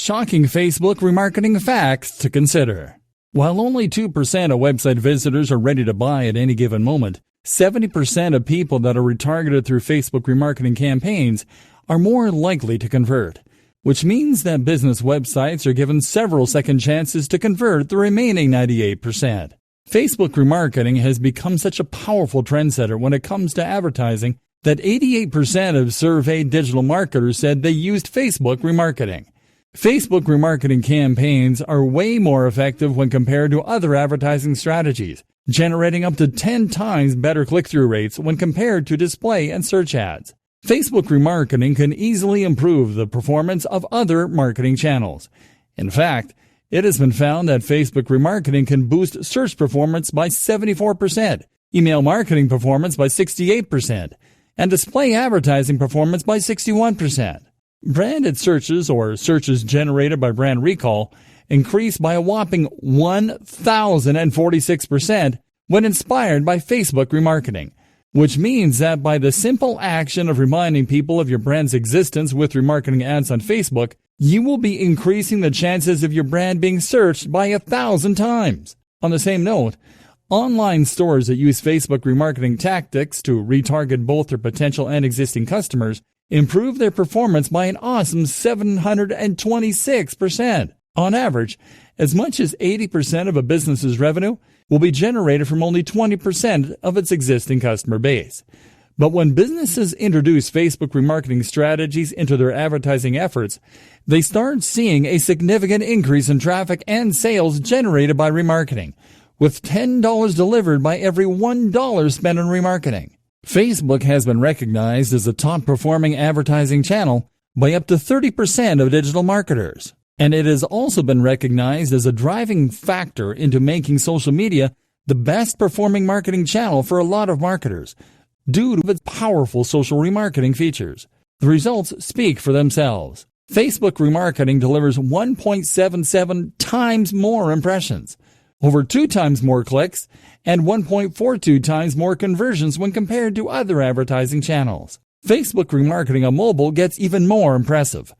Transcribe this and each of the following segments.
Shocking Facebook remarketing facts to consider. While only 2% of website visitors are ready to buy at any given moment, 70% of people that are retargeted through Facebook remarketing campaigns are more likely to convert, which means that business websites are given several second chances to convert the remaining 98%. Facebook remarketing has become such a powerful trendsetter when it comes to advertising that 88% of surveyed digital marketers said they used Facebook remarketing. Facebook remarketing campaigns are way more effective when compared to other advertising strategies, generating up to 10 times better click-through rates when compared to display and search ads. Facebook remarketing can easily improve the performance of other marketing channels. In fact, it has been found that Facebook remarketing can boost search performance by 74%, email marketing performance by 68%, and display advertising performance by 61%. Branded searches, or searches generated by brand recall, increased by a whopping 1,046% when inspired by Facebook remarketing, which means that by the simple action of reminding people of your brand's existence with remarketing ads on Facebook, you will be increasing the chances of your brand being searched by 1,000 times. On the same note, online stores that use Facebook remarketing tactics to retarget both their potential and existing customers improve their performance by an awesome 726%. On average, as much as 80% of a business's revenue will be generated from only 20% of its existing customer base. But when businesses introduce Facebook remarketing strategies into their advertising efforts, they start seeing a significant increase in traffic and sales generated by remarketing, with $10 delivered by every $1 spent on remarketing. Facebook has been recognized as a top-performing advertising channel by up to 30% of digital marketers. And it has also been recognized as a driving factor into making social media the best-performing marketing channel for a lot of marketers, due to its powerful social remarketing features. The results speak for themselves. Facebook remarketing delivers 1.77 times more impressions, over 2 times more clicks, and 1.42 times more conversions when compared to other advertising channels. Facebook remarketing on mobile gets even more impressive.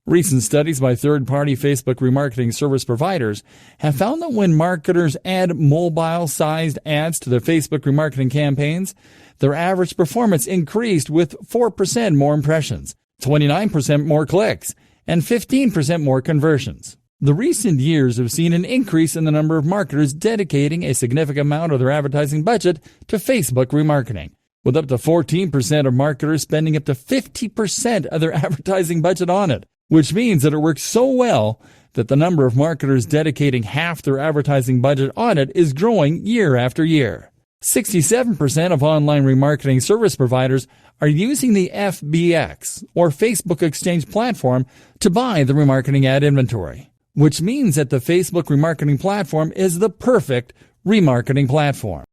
Recent studies by third-party Facebook remarketing service providers have found that when marketers add mobile-sized ads to their Facebook remarketing campaigns, their average performance increased with 4% more impressions, 29% more clicks, and 15% more conversions. The recent years have seen an increase in the number of marketers dedicating a significant amount of their advertising budget to Facebook remarketing, with up to 14% of marketers spending up to 50% of their advertising budget on it, which means that it works so well that the number of marketers dedicating half their advertising budget on it is growing year after year. 67% of online remarketing service providers are using the FBX, or Facebook Exchange platform, to buy the remarketing ad inventory, which means that the Facebook remarketing platform is the perfect remarketing platform.